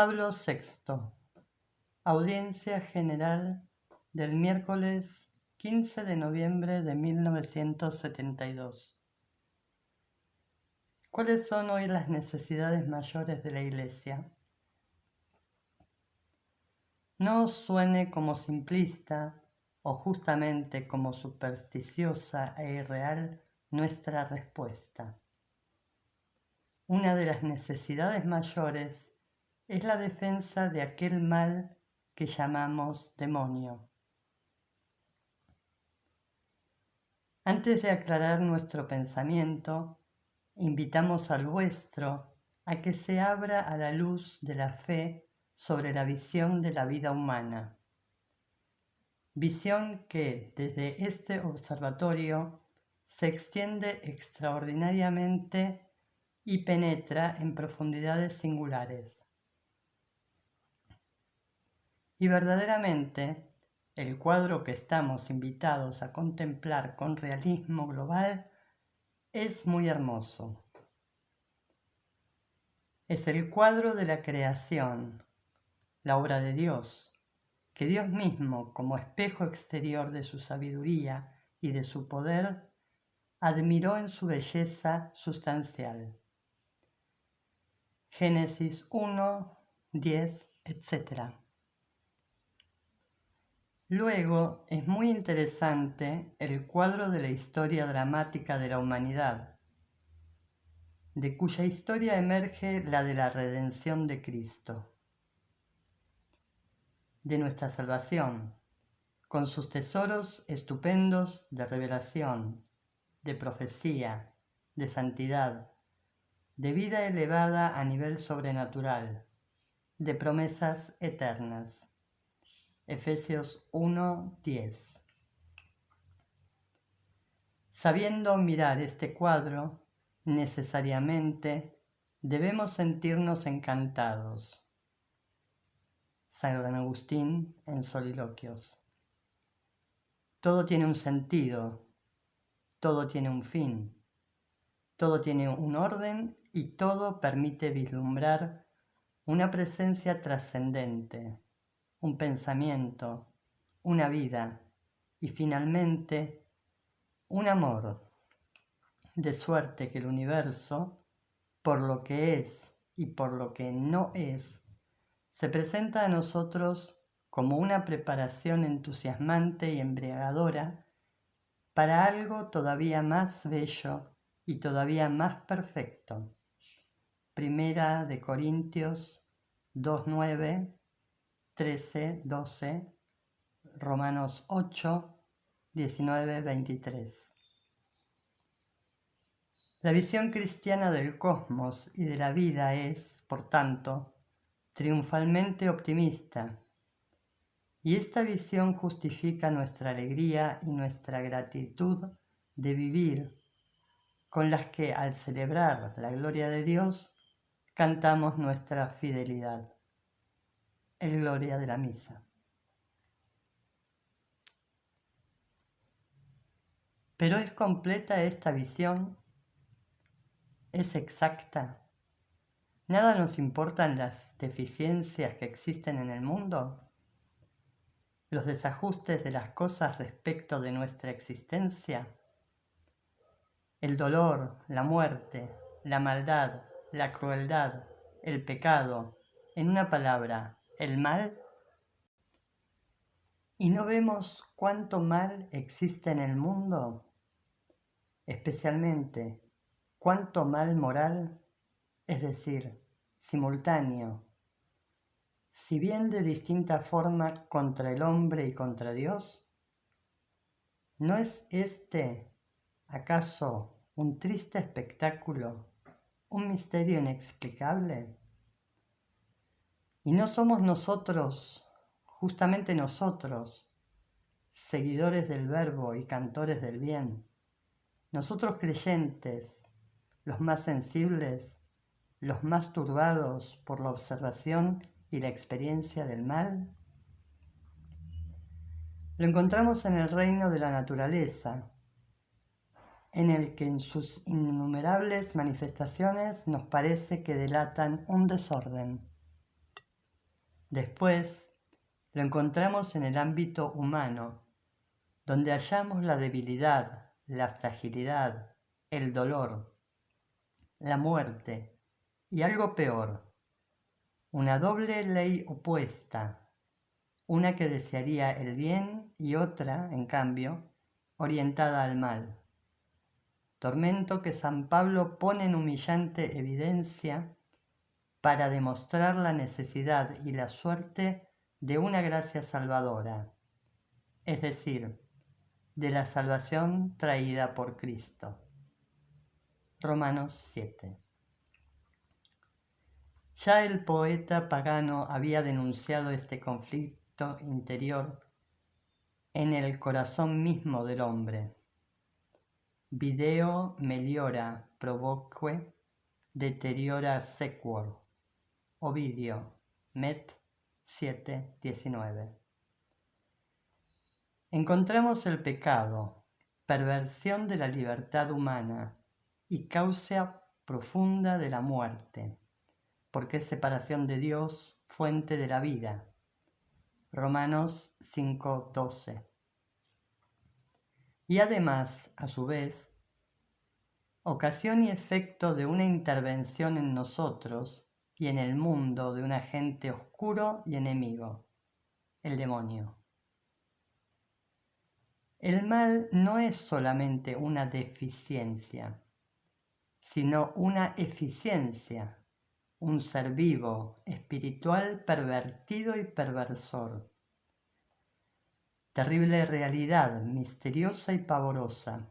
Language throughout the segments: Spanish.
Pablo VI. Audiencia General del miércoles 15 de noviembre de 1972. ¿Cuáles son hoy las necesidades mayores de la Iglesia? No os suene como simplista o justamente como supersticiosa e irreal nuestra respuesta. Una de las necesidades mayores es la defensa de aquel mal que llamamos demonio. Antes de aclarar nuestro pensamiento, invitamos al vuestro a que se abra a la luz de la fe sobre la visión de la vida humana. Visión que, desde este observatorio, se extiende extraordinariamente y penetra en profundidades singulares. Y verdaderamente, el cuadro que estamos invitados a contemplar con realismo global es muy hermoso. Es el cuadro de la creación, la obra de Dios, que Dios mismo, como espejo exterior de su sabiduría y de su poder, admiró en su belleza sustancial. Génesis 1, 10, etc. Luego es muy interesante el cuadro de la historia dramática de la humanidad, de cuya historia emerge la de la redención de Cristo, de nuestra salvación, con sus tesoros estupendos de revelación, de profecía, de santidad, de vida elevada a nivel sobrenatural, de promesas eternas. Efesios 1:10. Sabiendo mirar este cuadro, necesariamente debemos sentirnos encantados. San Agustín en Soliloquios. Todo tiene un sentido, todo tiene un fin, todo tiene un orden y todo permite vislumbrar una presencia trascendente, un pensamiento, una vida y finalmente un amor, de suerte que el universo, por lo que es y por lo que no es, se presenta a nosotros como una preparación entusiasmante y embriagadora para algo todavía más bello y todavía más perfecto. Primera de Corintios 2:9, 13, 12, Romanos 8, 19, 23. La visión cristiana del cosmos y de la vida es, por tanto, triunfalmente optimista, y esta visión justifica nuestra alegría y nuestra gratitud de vivir, con las que al celebrar la gloria de Dios cantamos nuestra fidelidad. El Gloria de la Misa. ¿Pero es completa esta visión? ¿Es exacta? ¿Nada nos importan las deficiencias que existen en el mundo? ¿Los desajustes de las cosas respecto de nuestra existencia? El dolor, la muerte, la maldad, la crueldad, el pecado, en una palabra, el mal. ¿Y no vemos cuánto mal existe en el mundo? Especialmente, cuánto mal moral, es decir, simultáneo, si bien de distinta forma contra el hombre y contra Dios. ¿No es este, acaso, un triste espectáculo, un misterio inexplicable? ¿Y no somos nosotros, justamente nosotros, seguidores del Verbo y cantores del bien, nosotros creyentes, los más sensibles, los más turbados por la observación y la experiencia del mal? Lo encontramos en el reino de la naturaleza, en el que en sus innumerables manifestaciones nos parece que delatan un desorden. Después, lo encontramos en el ámbito humano, donde hallamos la debilidad, la fragilidad, el dolor, la muerte y algo peor, una doble ley opuesta, una que desearía el bien y otra, en cambio, orientada al mal. Tormento que San Pablo pone en humillante evidencia para demostrar la necesidad y la suerte de una gracia salvadora, es decir, de la salvación traída por Cristo. Romanos 7. Ya el poeta pagano había denunciado este conflicto interior en el corazón mismo del hombre. Video meliora provoque deteriora sequor. Ovidio, Met 7:19. Encontramos el pecado, perversión de la libertad humana y causa profunda de la muerte, porque es separación de Dios, fuente de la vida. Romanos 5:12. Y además, a su vez, ocasión y efecto de una intervención en nosotros y en el mundo de un agente oscuro y enemigo, el demonio. El mal no es solamente una deficiencia, sino una eficiencia, un ser vivo, espiritual, pervertido y perversor. Terrible realidad, misteriosa y pavorosa.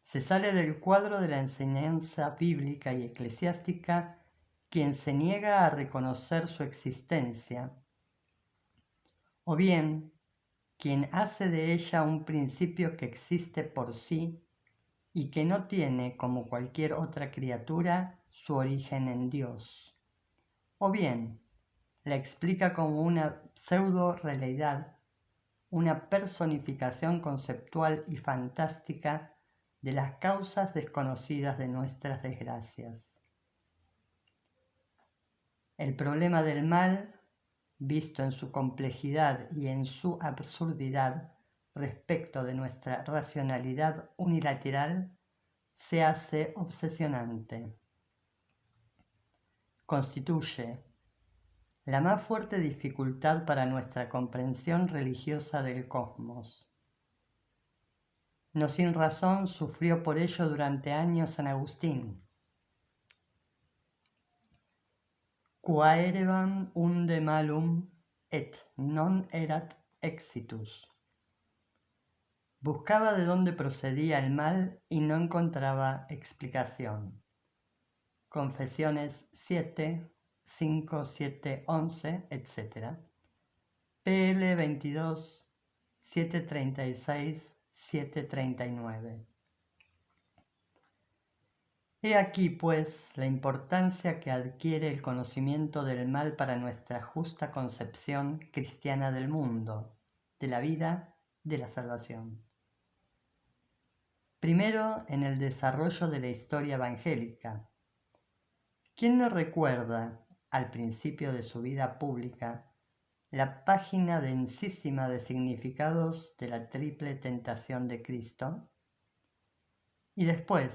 Se sale del cuadro de la enseñanza bíblica y eclesiástica quien se niega a reconocer su existencia, o bien quien hace de ella un principio que existe por sí y que no tiene, como cualquier otra criatura, su origen en Dios, o bien la explica como una pseudo-realidad, una personificación conceptual y fantástica de las causas desconocidas de nuestras desgracias. El problema del mal, visto en su complejidad y en su absurdidad respecto de nuestra racionalidad unilateral, se hace obsesionante. Constituye la más fuerte dificultad para nuestra comprensión religiosa del cosmos. No sin razón sufrió por ello durante años San Agustín. Quaerevam unde malum et non erat exitus. Buscaba de dónde procedía el mal y no encontraba explicación. Confesiones 7, 5, 7, 11, etc. PL 22, 736, 739. He aquí, pues, la importancia que adquiere el conocimiento del mal para nuestra justa concepción cristiana del mundo, de la vida, de la salvación. Primero, en el desarrollo de la historia evangélica. ¿Quién no recuerda, al principio de su vida pública, la página densísima de significados de la triple tentación de Cristo? Y después,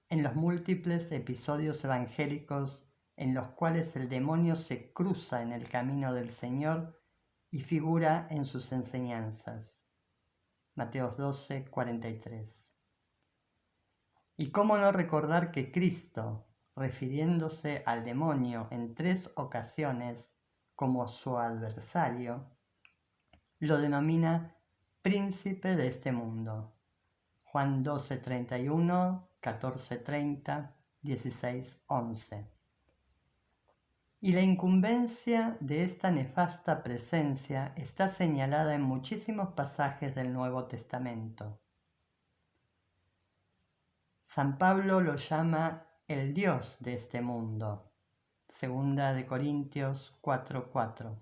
en los múltiples episodios evangélicos en los cuales el demonio se cruza en el camino del Señor y figura en sus enseñanzas. Mateos 12, 43. Y cómo no recordar que Cristo, refiriéndose al demonio en 3 ocasiones como su adversario, lo denomina príncipe de este mundo. Juan 12:31, 14:30, 16:11. Y la incumbencia de esta nefasta presencia está señalada en muchísimos pasajes del Nuevo Testamento. San Pablo lo llama el Dios de este mundo, 2 Corintios 4:4,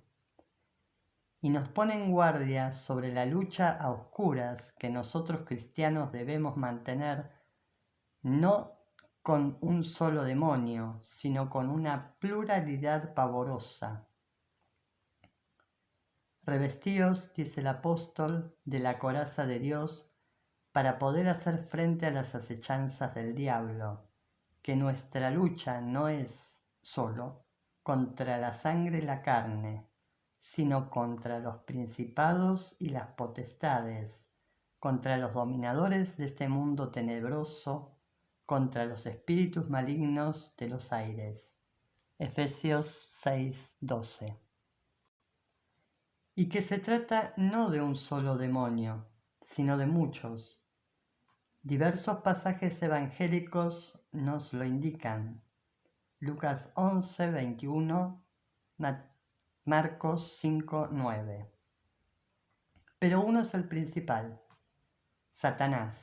y nos pone en guardia sobre la lucha a oscuras que nosotros cristianos debemos mantener, no con un solo demonio, sino con una pluralidad pavorosa, Revestíos, dice el apóstol, de la coraza de Dios para poder hacer frente a las acechanzas del diablo, que nuestra lucha no es solo contra la sangre y la carne, sino contra los principados y las potestades, contra los dominadores de este mundo tenebroso, contra los espíritus malignos de los aires. Efesios 6:12. Y que se trata no de un solo demonio, sino de muchos. Diversos pasajes evangélicos nos lo indican. Lucas 11:21, Marcos 5:9. Pero uno es el principal, Satanás,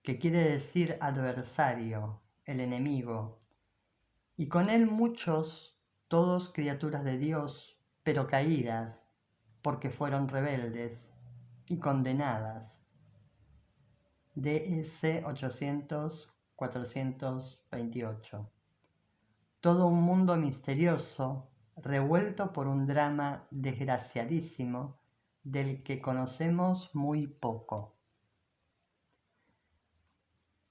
que quiere decir adversario, el enemigo, y con él muchos, todos criaturas de Dios, pero caídas, porque fueron rebeldes y condenadas. DS 800-428. Todo un mundo misterioso, revuelto por un drama desgraciadísimo del que conocemos muy poco.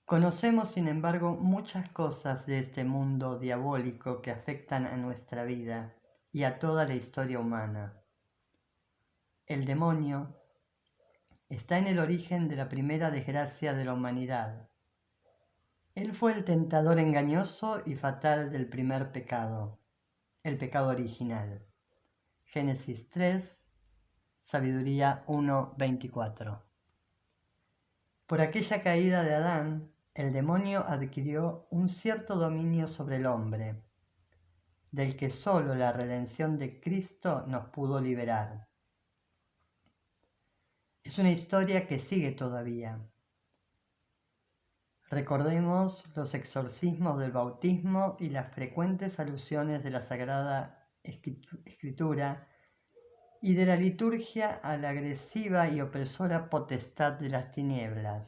Conocemos, sin embargo, muchas cosas de este mundo diabólico que afectan a nuestra vida y a toda la historia humana. El demonio está en el origen de la primera desgracia de la humanidad. Él fue el tentador engañoso y fatal del primer pecado, el pecado original. Génesis 3, Sabiduría 1:24. Por aquella caída de Adán, el demonio adquirió un cierto dominio sobre el hombre, del que sólo la redención de Cristo nos pudo liberar. Es una historia que sigue todavía. Recordemos los exorcismos del bautismo y las frecuentes alusiones de la Sagrada Escritura y de la liturgia a la agresiva y opresora potestad de las tinieblas.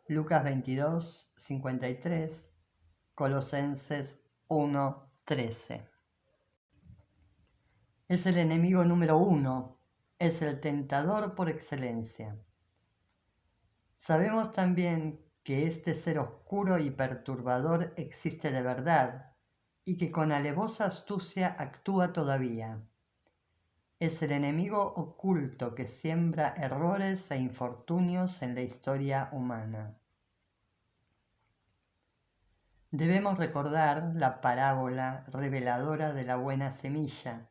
Lucas 22:53, Colosenses 1:13. Es el enemigo número uno, es el tentador por excelencia. Sabemos también que este ser oscuro y perturbador existe de verdad y que con alevosa astucia actúa todavía. Es el enemigo oculto que siembra errores e infortunios en la historia humana. Debemos recordar la parábola reveladora de la buena semilla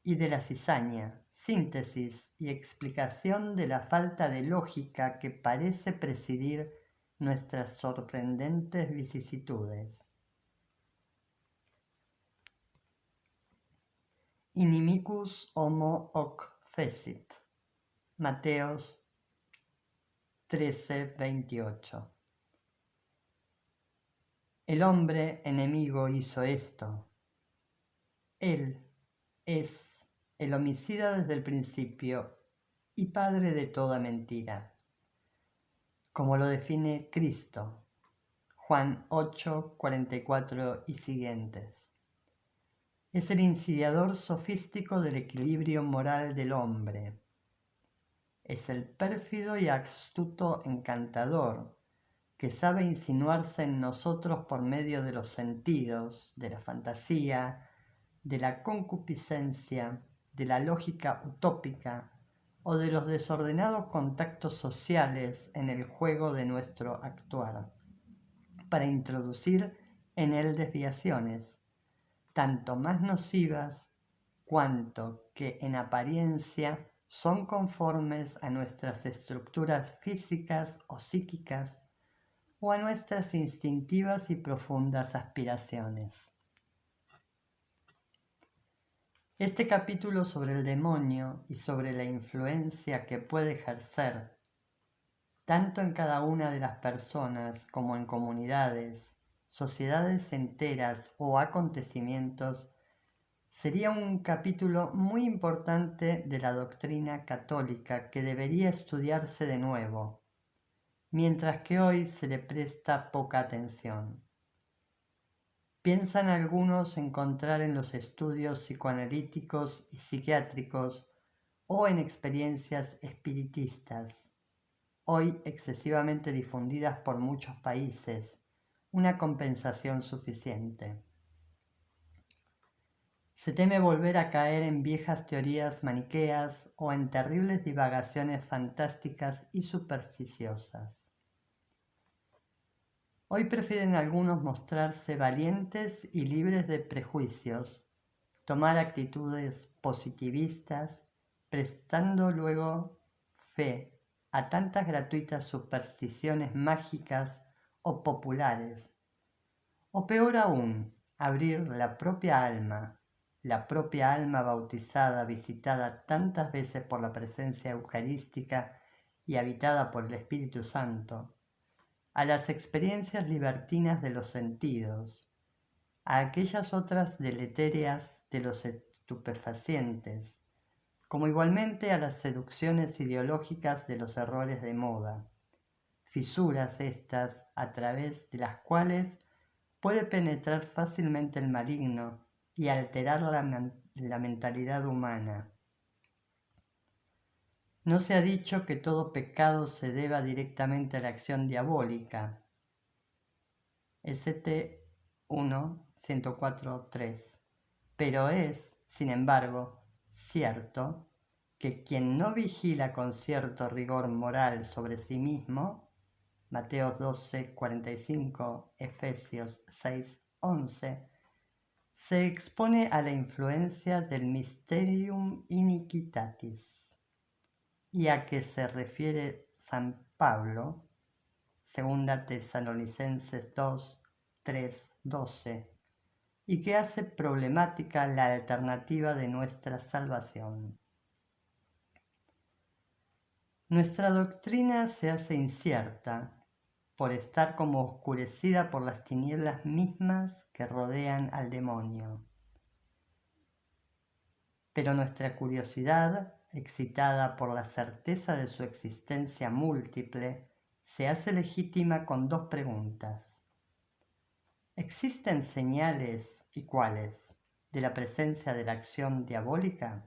y de la cizaña, síntesis y explicación de la falta de lógica que parece presidir nuestras sorprendentes vicisitudes. Inimicus homo hoc fecit. Mateos 13:28. El hombre enemigo hizo esto. Él es el homicida desde el principio y padre de toda mentira, como lo define Cristo, Juan 8:44 y siguientes. Es el insidiador sofístico del equilibrio moral del hombre. Es el pérfido y astuto encantador que sabe insinuarse en nosotros por medio de los sentidos, de la fantasía, de la concupiscencia, de la lógica utópica o de los desordenados contactos sociales en el juego de nuestro actuar, para introducir en él desviaciones, tanto más nocivas cuanto que en apariencia son conformes a nuestras estructuras físicas o psíquicas o a nuestras instintivas y profundas aspiraciones. Este capítulo sobre el demonio y sobre la influencia que puede ejercer, tanto en cada una de las personas como en comunidades, sociedades enteras o acontecimientos, sería un capítulo muy importante de la doctrina católica que debería estudiarse de nuevo, mientras que hoy se le presta poca atención. Piensan algunos encontrar en los estudios psicoanalíticos y psiquiátricos o en experiencias espiritistas, hoy excesivamente difundidas por muchos países, una compensación suficiente. Se teme volver a caer en viejas teorías maniqueas o en terribles divagaciones fantásticas y supersticiosas. Hoy prefieren algunos mostrarse valientes y libres de prejuicios, tomar actitudes positivistas, prestando luego fe a tantas gratuitas supersticiones mágicas o populares, o peor aún, abrir la propia alma bautizada, visitada tantas veces por la presencia eucarística y habitada por el Espíritu Santo, a las experiencias libertinas de los sentidos, a aquellas otras deletéreas de los estupefacientes, como igualmente a las seducciones ideológicas de los errores de moda, fisuras estas a través de las cuales puede penetrar fácilmente el maligno y alterar la mentalidad humana. No se ha dicho que todo pecado se deba directamente a la acción diabólica. St. 1, 104.3. Pero es, sin embargo, cierto que quien no vigila con cierto rigor moral sobre sí mismo, Mateo 12:45, Efesios 6:11, se expone a la influencia del mysterium iniquitatis, y a que se refiere San Pablo, 2 Tesalonicenses 2:3-12, y que hace problemática la alternativa de nuestra salvación. Nuestra doctrina se hace incierta por estar como oscurecida por las tinieblas mismas que rodean al demonio. Pero nuestra curiosidad, excitada por la certeza de su existencia múltiple, se hace legítima con dos preguntas. ¿Existen señales, y cuáles, de la presencia de la acción diabólica?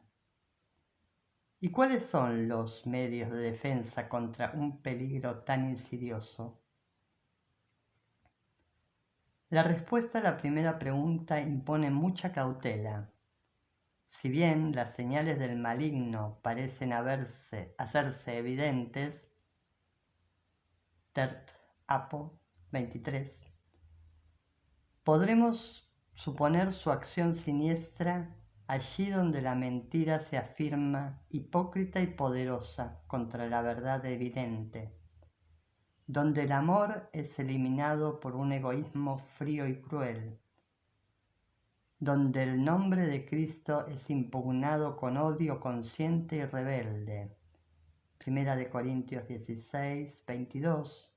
¿Y cuáles son los medios de defensa contra un peligro tan insidioso? La respuesta a la primera pregunta impone mucha cautela. Si bien las señales del maligno parecen hacerse evidentes, Tert. Apo. 23, podremos suponer su acción siniestra allí donde la mentira se afirma hipócrita y poderosa contra la verdad evidente, donde el amor es eliminado por un egoísmo frío y cruel, donde el nombre de Cristo es impugnado con odio consciente y rebelde. 1 Corintios 16, 22,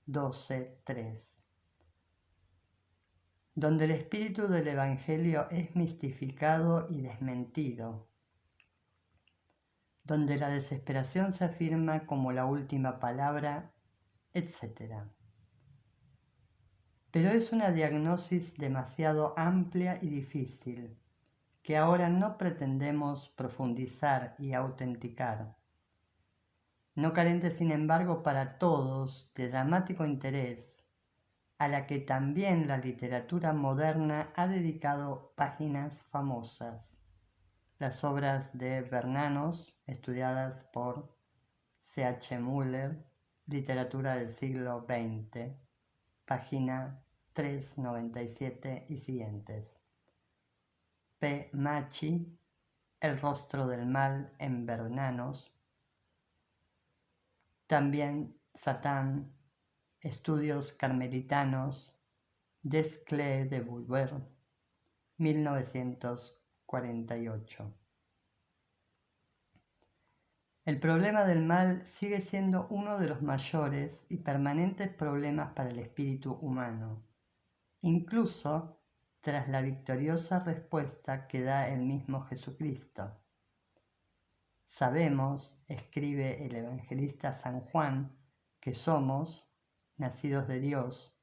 12, 3. Donde el espíritu del Evangelio es mistificado y desmentido, donde la desesperación se afirma como la última palabra, etc. Pero es una diagnosis demasiado amplia y difícil, que ahora no pretendemos profundizar y autenticar, no carente sin embargo para todos de dramático interés, a la que también la literatura moderna ha dedicado páginas famosas. Las obras de Bernanos, estudiadas por C.H. Müller, Literatura del siglo XX, página 397 y siguientes. P. Macchi, El rostro del mal en Bernanos. También Satán, Estudios carmelitanos, Desclée de Beauvoir, 1948. El problema del mal sigue siendo uno de los mayores y permanentes problemas para el espíritu humano, incluso tras la victoriosa respuesta que da el mismo Jesucristo. Sabemos, escribe el evangelista San Juan, que somos nacidos de Dios,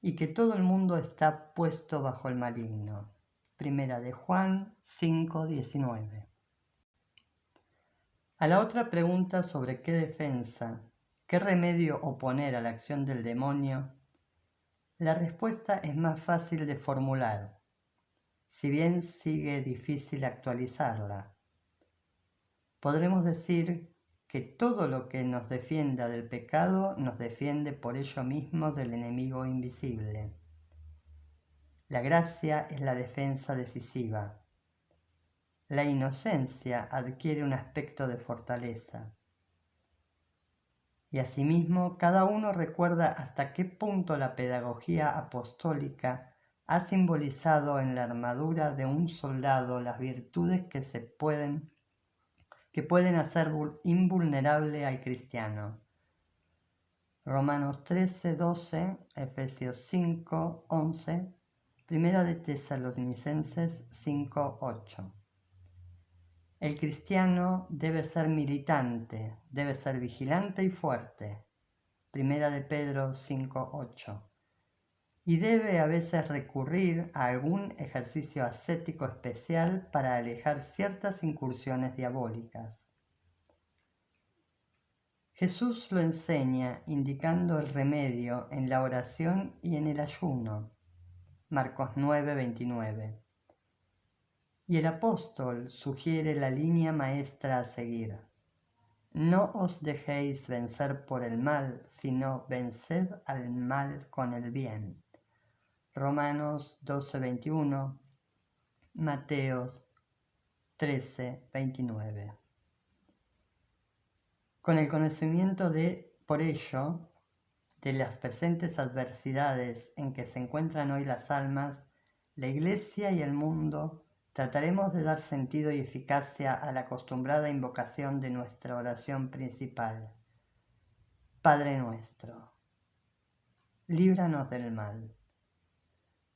y que todo el mundo está puesto bajo el maligno. 1 Juan 5:19. A la otra pregunta sobre qué defensa, qué remedio oponer a la acción del demonio, la respuesta es más fácil de formular, si bien sigue difícil actualizarla. Podremos decir que todo lo que nos defienda del pecado nos defiende por ello mismo del enemigo invisible. La gracia es la defensa decisiva. La inocencia adquiere un aspecto de fortaleza. Y asimismo, cada uno recuerda hasta qué punto la pedagogía apostólica ha simbolizado en la armadura de un soldado las virtudes que pueden hacer invulnerable al cristiano. Romanos 13, 12, Efesios 5, 11, Primera de Tesalonicenses 5, 8. El cristiano debe ser militante, debe ser vigilante y fuerte. Primera de Pedro 5, 8. Y debe a veces recurrir a algún ejercicio ascético especial para alejar ciertas incursiones diabólicas. Jesús lo enseña indicando el remedio en la oración y en el ayuno. Marcos 9, 29. Y el apóstol sugiere la línea maestra a seguir. No os dejéis vencer por el mal, sino venced al mal con el bien. Romanos 12, 21, Mateos 13, 29. Con el conocimiento por ello, de las presentes adversidades en que se encuentran hoy las almas, la Iglesia y el mundo, trataremos de dar sentido y eficacia a la acostumbrada invocación de nuestra oración principal. Padre nuestro, líbranos del mal.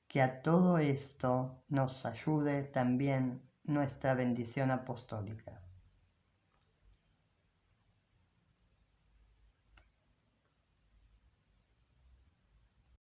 Que a todo esto nos ayude también nuestra bendición apostólica.